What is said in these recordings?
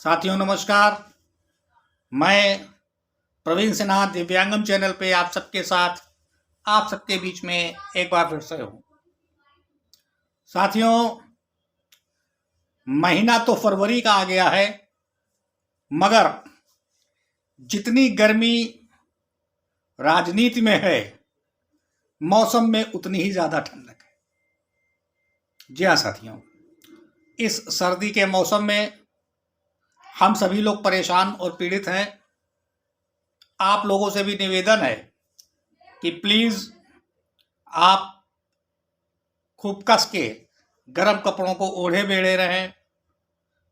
साथियों नमस्कार। मैं प्रवीण सिन्हा दिव्यांगम चैनल पे आप सबके साथ आप सबके बीच में एक बार फिर से हूँ। साथियों, महीना तो फरवरी का आ गया है, मगर जितनी गर्मी राजनीति में है, मौसम में उतनी ही ज़्यादा ठंडक है। जी हाँ साथियों, इस सर्दी के मौसम में हम सभी लोग परेशान और पीड़ित हैं। आप लोगों से भी निवेदन है कि प्लीज़ आप खूब कस के गर्म कपड़ों को ओढ़े बेड़े रहें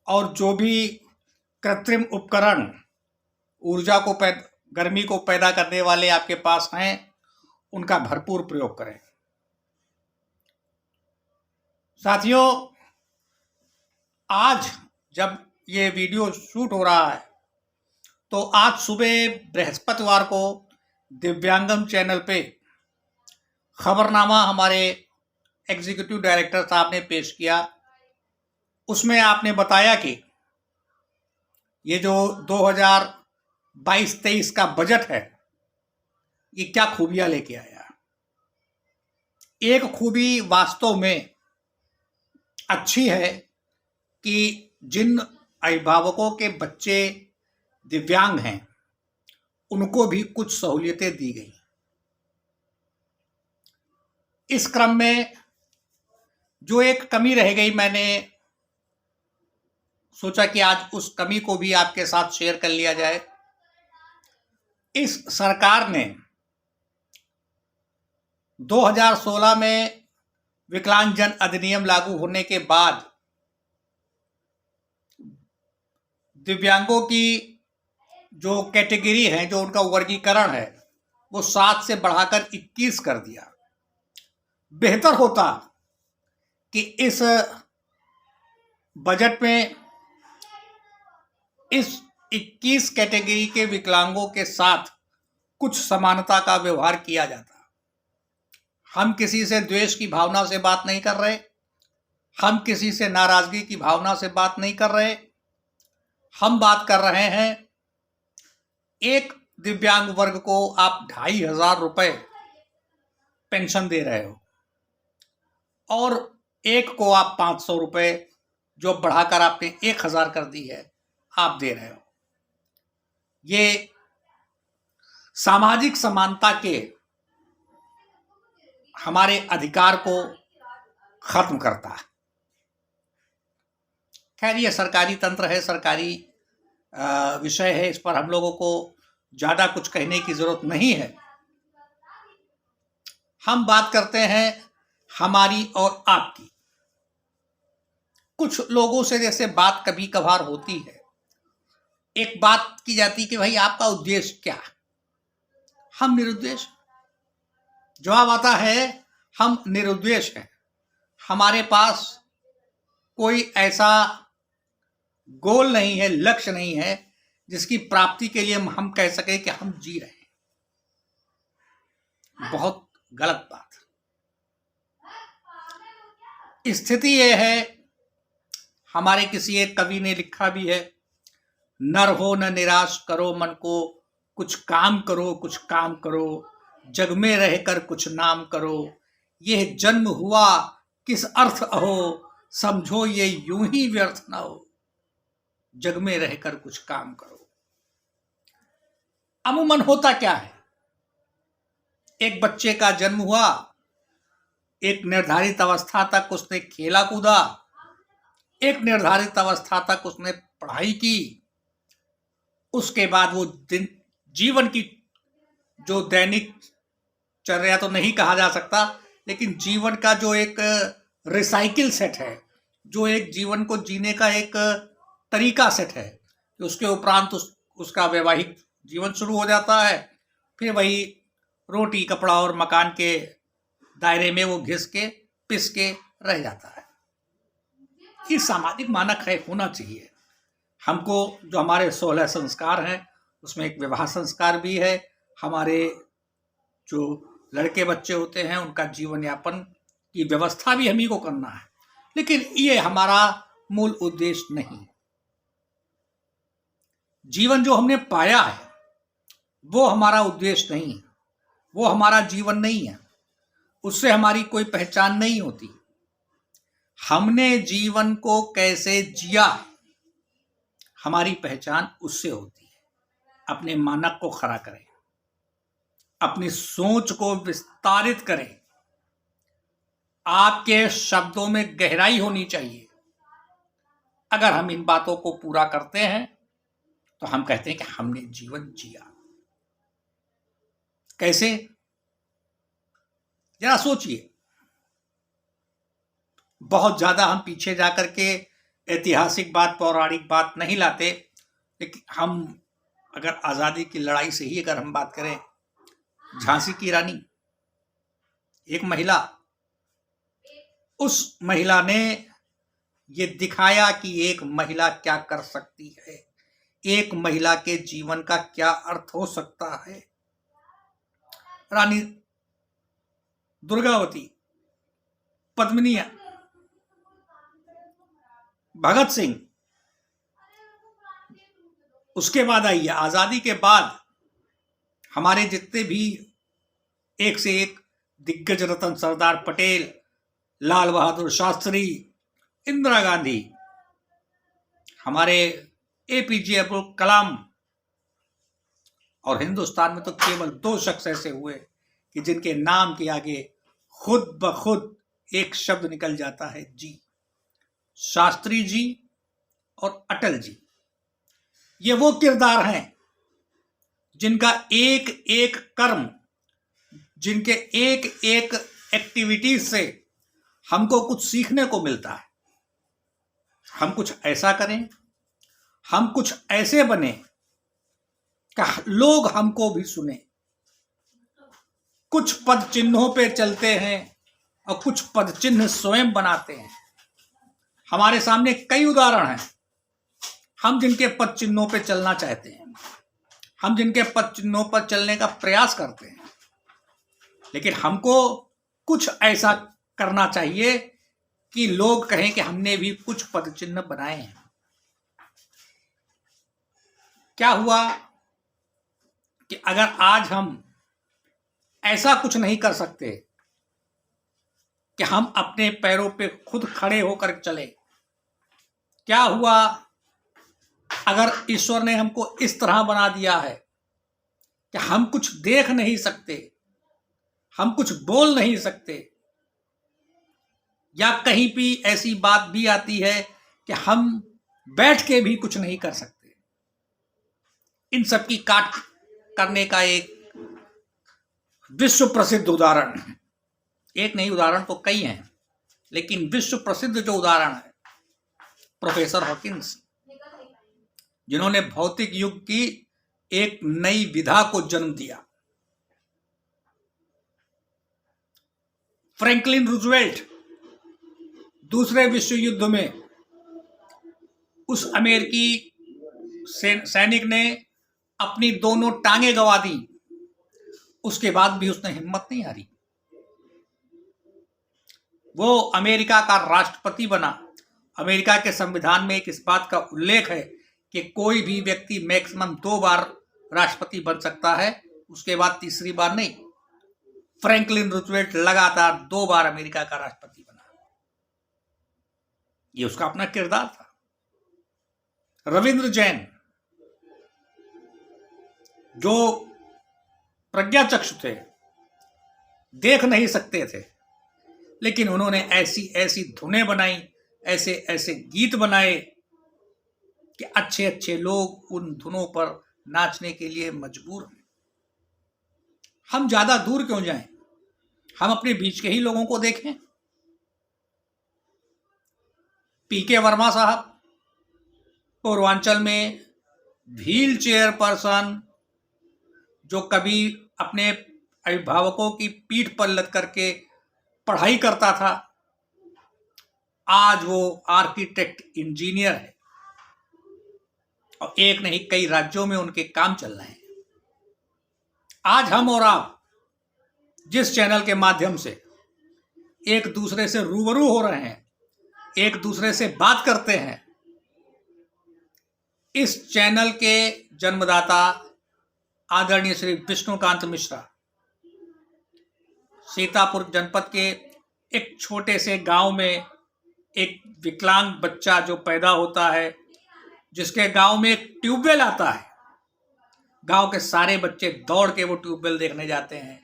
और जो भी कृत्रिम उपकरण ऊर्जा को गर्मी को पैदा करने वाले आपके पास हैं, उनका भरपूर प्रयोग करें। साथियों, आज जब ये वीडियो शूट हो रहा है तो आज सुबह बृहस्पतिवार को दिव्यांगम चैनल पे खबरनामा हमारे एग्जीक्यूटिव डायरेक्टर साहब ने पेश किया। उसमें आपने बताया कि ये जो 2022-23 का बजट है, ये क्या खूबियां लेके आया। एक खूबी वास्तव में अच्छी है कि जिन अभिभावकों के बच्चे दिव्यांग हैं, उनको भी कुछ सहूलियतें दी गई। इस क्रम में जो एक कमी रह गई, मैंने सोचा कि आज उस कमी को भी आपके साथ शेयर कर लिया जाए। इस सरकार ने 2016 में विकलांगजन अधिनियम लागू होने के बाद दिव्यांगों की जो कैटेगरी है, जो उनका वर्गीकरण है, वो 7 से बढ़ाकर 21 कर दिया। बेहतर होता कि इस बजट में इस 21 कैटेगरी के विकलांगों के साथ कुछ समानता का व्यवहार किया जाता। हम किसी से द्वेष की भावना से बात नहीं कर रहे, हम किसी से नाराजगी की भावना से बात नहीं कर रहे। हम बात कर रहे हैं, एक दिव्यांग वर्ग को आप 2,500 रुपये पेंशन दे रहे हो और एक को आप 500 रुपये, जो बढ़ाकर आपने 1,000 कर दी है, आप दे रहे हो। ये सामाजिक समानता के हमारे अधिकार को खत्म करता है। खैर, ये सरकारी तंत्र है, सरकारी विषय है, इस पर हम लोगों को ज़्यादा कुछ कहने की ज़रूरत नहीं है। हम बात करते हैं हमारी और आपकी। कुछ लोगों से जैसे बात कभी कभार होती है, एक बात की जाती कि भाई आपका उद्देश्य क्या है। हम निरुद्देश, जवाब आता है हम निरुद्देश हैं। हमारे पास कोई ऐसा गोल नहीं है, लक्ष्य नहीं है जिसकी प्राप्ति के लिए हम कह सके कि हम जी रहे हैं। बहुत गलत बात। स्थिति यह है, हमारे किसी एक कवि ने लिखा भी है, नर हो न निराश करो मन को, कुछ काम करो कुछ काम करो, जग में रहकर कुछ नाम करो, यह जन्म हुआ किस अर्थ अहो, समझो ये यूं ही व्यर्थ न हो, जग में रहकर कुछ काम करो। अमूमन होता क्या है, एक बच्चे का जन्म हुआ, एक निर्धारित अवस्था तक उसने खेला कूदा, एक निर्धारित अवस्था तक उसने पढ़ाई की, उसके बाद वो जीवन की जो दैनिक चर्या तो नहीं कहा जा सकता, लेकिन जीवन का जो एक रिसाइकिल सेट है, जो एक जीवन को जीने का एक तरीका सेट है, कि उसके उपरांत उसका वैवाहिक जीवन शुरू हो जाता है। फिर वही रोटी कपड़ा और मकान के दायरे में वो घिस के पिस के रह जाता है। ये सामाजिक मानक है, होना चाहिए। हमको जो हमारे 16 संस्कार हैं, उसमें एक विवाह संस्कार भी है। हमारे जो लड़के बच्चे होते हैं, उनका जीवन यापन की व्यवस्था भी हम ही को करना है, लेकिन ये हमारा मूल उद्देश्य नहीं। जीवन जो हमने पाया है वो हमारा उद्देश्य नहीं है, वो हमारा जीवन नहीं है, उससे हमारी कोई पहचान नहीं होती। हमने जीवन को कैसे जिया है, हमारी पहचान उससे होती है। अपने मानक को खड़ा करें, अपनी सोच को विस्तारित करें, आपके शब्दों में गहराई होनी चाहिए। अगर हम इन बातों को पूरा करते हैं तो हम कहते हैं कि हमने जीवन जिया। कैसे, जरा सोचिए। बहुत ज्यादा हम पीछे जाकर के ऐतिहासिक बात, पौराणिक बात नहीं लाते, लेकिन हम अगर आजादी की लड़ाई से ही अगर हम बात करें, झांसी की रानी एक महिला, उस महिला ने ये दिखाया कि एक महिला क्या कर सकती है, एक महिला के जीवन का क्या अर्थ हो सकता है। रानी दुर्गावती, पद्मिनिया, भगत सिंह, उसके बाद आई है आजादी के बाद हमारे जितने भी एक से एक दिग्गज रत्न, सरदार पटेल, लाल बहादुर शास्त्री, इंदिरा गांधी, हमारे एपीजे अब्दुल कलाम, और हिंदुस्तान में तो केवल 2 शख्स ऐसे हुए कि जिनके नाम के आगे खुद ब खुद एक शब्द निकल जाता है, जी। शास्त्री जी और अटल जी। ये वो किरदार हैं जिनका एक एक कर्म, जिनके एक एक एक्टिविटीज से हमको कुछ सीखने को मिलता है। हम कुछ ऐसा करें, हम कुछ ऐसे बने कि लोग हमको भी सुने। कुछ पद चिन्हों पे चलते हैं और कुछ पद चिन्ह स्वयं बनाते हैं। हमारे सामने कई उदाहरण हैं, हम जिनके पद चिन्हों पे चलना चाहते हैं, हम जिनके पद चिन्हों पर चलने का प्रयास करते हैं, लेकिन हमको कुछ ऐसा करना चाहिए कि लोग कहें कि हमने भी कुछ पद चिन्ह बनाए हैं। क्या हुआ कि अगर आज हम ऐसा कुछ नहीं कर सकते कि हम अपने पैरों पे खुद खड़े होकर चले, क्या हुआ अगर ईश्वर ने हमको इस तरह बना दिया है कि हम कुछ देख नहीं सकते, हम कुछ बोल नहीं सकते, या कहीं भी ऐसी बात भी आती है कि हम बैठ के भी कुछ नहीं कर सकते। इन सब की काट करने का एक विश्व प्रसिद्ध उदाहरण है, एक नहीं, उदाहरण तो कई हैं, लेकिन विश्व प्रसिद्ध जो उदाहरण है प्रोफेसर हॉकिंस, जिन्होंने भौतिक युग की एक नई विधा को जन्म दिया। फ्रैंकलिन रूजवेल्ट दूसरे विश्व युद्ध में उस अमेरिकी सैनिक ने अपनी दोनों टांगें गंवा दी, उसके बाद भी उसने हिम्मत नहीं हारी। वो अमेरिका का राष्ट्रपति बना। अमेरिका के संविधान में एक इस बात का उल्लेख है कि कोई भी व्यक्ति मैक्सिमम 2 बार राष्ट्रपति बन सकता है, उसके बाद तीसरी बार नहीं। फ्रैंकलिन रूजवेल्ट लगातार 2 बार अमेरिका का राष्ट्रपति बना। ये उसका अपना किरदार था। रविंद्र जैन, जो प्रज्ञाचक्षु थे, देख नहीं सकते थे, लेकिन उन्होंने ऐसी ऐसी धुनें बनाई, ऐसे ऐसे गीत बनाए कि अच्छे अच्छे लोग उन धुनों पर नाचने के लिए मजबूर हैं। हम ज्यादा दूर क्यों जाएं, हम अपने बीच के ही लोगों को देखें। पीके वर्मा साहब, पूर्वांचल में व्हील चेयर पर्सन, जो कभी अपने अभिभावकों की पीठ पर लद करके पढ़ाई करता था, आज वो आर्किटेक्ट, इंजीनियर है, और एक नहीं कई राज्यों में उनके काम चल रहे हैं। आज हम और आप जिस चैनल के माध्यम से एक दूसरे से रूबरू हो रहे हैं, एक दूसरे से बात करते हैं, इस चैनल के जन्मदाता आदरणीय श्री विष्णुकांत मिश्रा सीतापुर जनपद के एक छोटे से गांव में एक विकलांग बच्चा जो पैदा होता है, जिसके गांव में एक ट्यूबवेल आता है, गांव के सारे बच्चे दौड़ के वो ट्यूबवेल देखने जाते हैं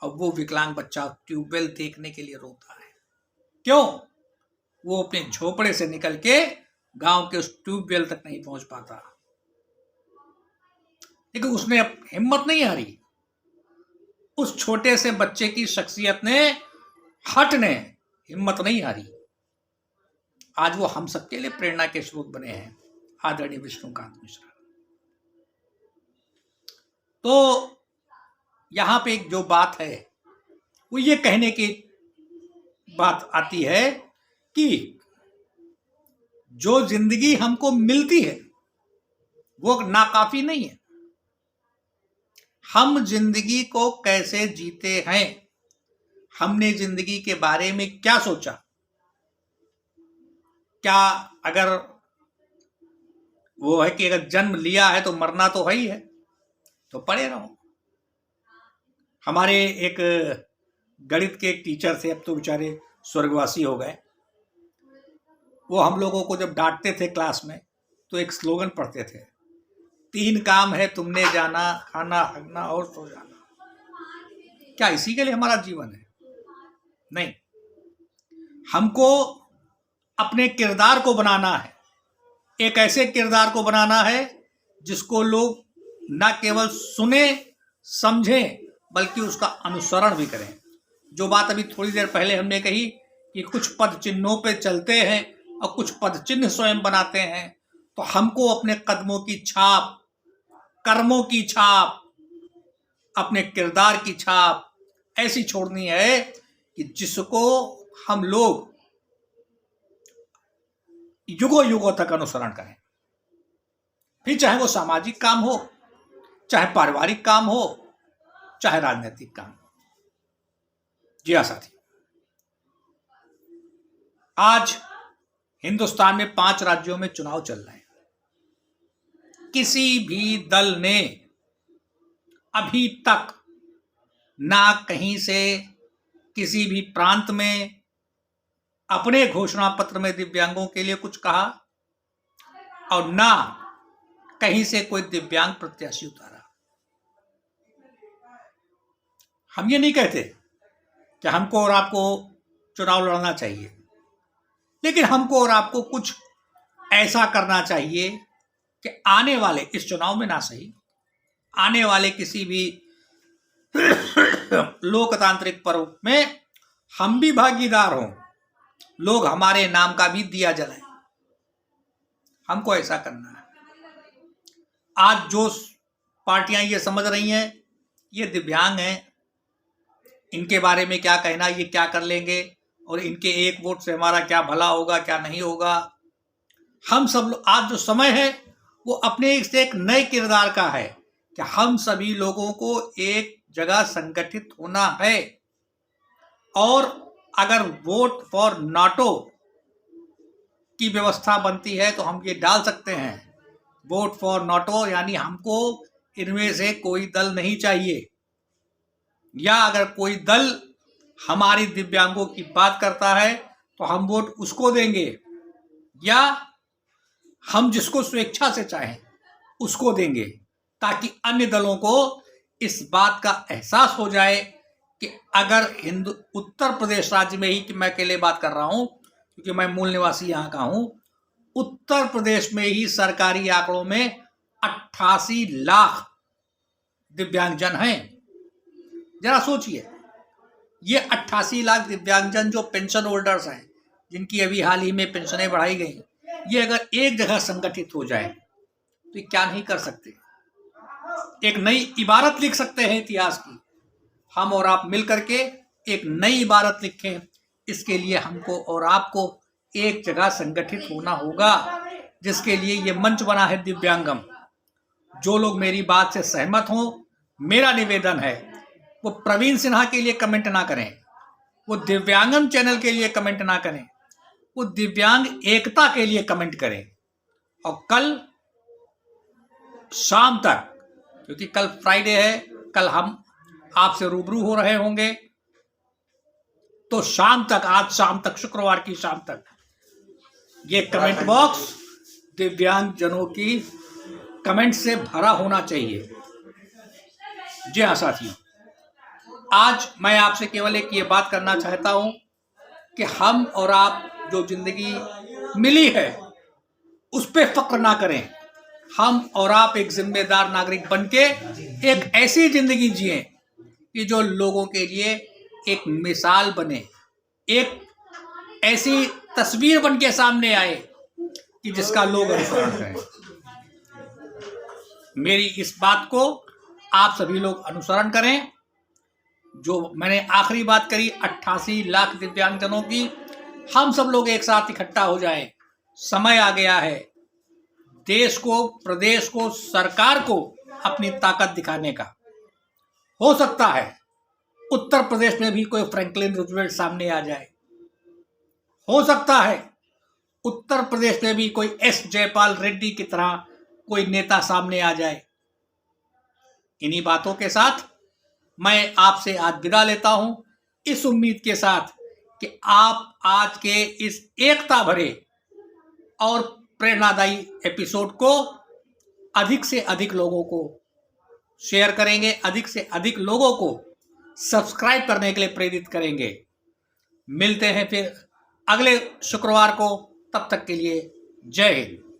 और वो विकलांग बच्चा ट्यूबवेल देखने के लिए रोता है। क्यों? वो अपने झोपड़े से निकल के गांव के उस ट्यूबवेल तक नहीं पहुंच पाता, लेकिन उसने हिम्मत नहीं हारी। उस छोटे से बच्चे की शख्सियत ने, हट ने हिम्मत नहीं हारी। आज वो हम सबके लिए प्रेरणा के स्रोत बने हैं, आदरणीय विष्णुकांत मिश्रा। तो यहां पे एक जो बात है वो ये कहने की बात आती है कि जो जिंदगी हमको मिलती है वो नाकाफी नहीं है। हम जिंदगी को कैसे जीते हैं, हमने जिंदगी के बारे में क्या सोचा, क्या अगर वो है कि अगर जन्म लिया है तो मरना तो है ही है, तो पड़े रहो। हमारे एक गणित के एक टीचर थे, अब तो बेचारे स्वर्गवासी हो गए। वो हम लोगों को जब डांटते थे क्लास में तो एक स्लोगन पढ़ते थे, 3 काम है तुमने जाना, खाना, हगना और सो जाना। क्या इसी के लिए हमारा जीवन है? नहीं, हमको अपने किरदार को बनाना है। एक ऐसे किरदार को बनाना है जिसको लोग न केवल सुने समझें बल्कि उसका अनुसरण भी करें। जो बात अभी थोड़ी देर पहले हमने कही कि कुछ पद चिन्हों पे चलते हैं और कुछ पद चिन्ह स्वयं बनाते हैं, तो हमको अपने कदमों की छाप, कर्मों की छाप, अपने किरदार की छाप ऐसी छोड़नी है कि जिसको हम लोग युगों युगों तक अनुसरण करें। फिर चाहे वो सामाजिक काम हो, चाहे पारिवारिक काम हो, चाहे राजनीतिक काम हो। जी हाँ साथी, आज हिंदुस्तान में 5 राज्यों में चुनाव चल रहे हैं। किसी भी दल ने अभी तक ना कहीं से किसी भी प्रांत में अपने घोषणा पत्र में दिव्यांगों के लिए कुछ कहा और ना कहीं से कोई दिव्यांग प्रत्याशी उतारा। हम ये नहीं कहते कि हमको और आपको चुनाव लड़ना चाहिए, लेकिन हमको और आपको कुछ ऐसा करना चाहिए कि आने वाले इस चुनाव में ना सही, आने वाले किसी भी लोकतांत्रिक पर्व में हम भी भागीदार हों, लोग हमारे नाम का भी दिया जलाएं। हमको ऐसा करना है। आज जो पार्टियां ये समझ रही हैं ये दिव्यांग हैं, इनके बारे में क्या कहना, ये क्या कर लेंगे और इनके एक वोट से हमारा क्या भला होगा क्या नहीं होगा। हम सब लोग, आज जो समय है वो अपने से एक नए किरदार का है कि हम सभी लोगों को एक जगह संगठित होना है। और अगर वोट फॉर नाटो की व्यवस्था बनती है तो हम ये डाल सकते हैं, वोट फॉर नाटो, यानी हमको इनमें से कोई दल नहीं चाहिए। या अगर कोई दल हमारी दिव्यांगों की बात करता है तो हम वोट उसको देंगे, या हम जिसको स्वेच्छा से चाहें उसको देंगे, ताकि अन्य दलों को इस बात का एहसास हो जाए कि अगर उत्तर प्रदेश राज्य में ही, कि मैं अकेले बात कर रहा हूं क्योंकि मैं मूल निवासी यहां का हूं, उत्तर प्रदेश में ही सरकारी आंकड़ों में 88 लाख दिव्यांगजन हैं। जरा सोचिए, ये 88 लाख दिव्यांगजन जो पेंशन होल्डर्स हैं, जिनकी अभी हाल ही में पेंशनें बढ़ाई गई, ये अगर एक जगह संगठित हो जाए तो ये क्या नहीं कर सकते। एक नई इबारत लिख सकते हैं इतिहास की। हम और आप मिलकर के एक नई इबारत लिखें। इसके लिए हमको और आपको एक जगह संगठित होना होगा, जिसके लिए ये मंच बना है दिव्यांगम। जो लोग मेरी बात से सहमत हों, मेरा निवेदन है वो प्रवीण सिन्हा के लिए कमेंट ना करें, वो दिव्यांगम चैनल के लिए कमेंट ना करें, वो दिव्यांग एकता के लिए कमेंट करें। और कल शाम तक, क्योंकि कल फ्राइडे है, कल हम आपसे रूबरू हो रहे होंगे, तो शाम तक, आज शाम तक, शुक्रवार की शाम तक ये कमेंट बॉक्स दिव्यांग जनों की कमेंट से भरा होना चाहिए। जी हाँ साथियों, आज मैं आपसे केवल एक ये बात करना चाहता हूं कि हम और आप जो जिंदगी मिली है उस पे फक्र ना करें। हम और आप एक जिम्मेदार नागरिक बनके एक ऐसी जिंदगी जिए कि जो लोगों के लिए एक मिसाल बने, एक ऐसी तस्वीर बन के सामने आए कि जिसका लोग अनुसरण करें। मेरी इस बात को आप सभी लोग अनुसरण करें। जो मैंने आखिरी बात करी 88 लाख दिव्यांगजनों की, हम सब लोग एक साथ इकट्ठा हो जाएं। समय आ गया है देश को, प्रदेश को, सरकार को अपनी ताकत दिखाने का। हो सकता है उत्तर प्रदेश में भी कोई फ्रैंकलिन रूजवेल्ट सामने आ जाए, हो सकता है उत्तर प्रदेश में भी कोई एस जयपाल रेड्डी की तरह कोई नेता सामने आ जाए। इन्हीं बातों के साथ मैं आपसे आज विदा लेता हूं, इस उम्मीद के साथ कि आप आज के इस एकता भरे और प्रेरणादायी एपिसोड को अधिक से अधिक लोगों को शेयर करेंगे, अधिक से अधिक लोगों को सब्सक्राइब करने के लिए प्रेरित करेंगे। मिलते हैं फिर अगले शुक्रवार को, तब तक के लिए जय हिंद।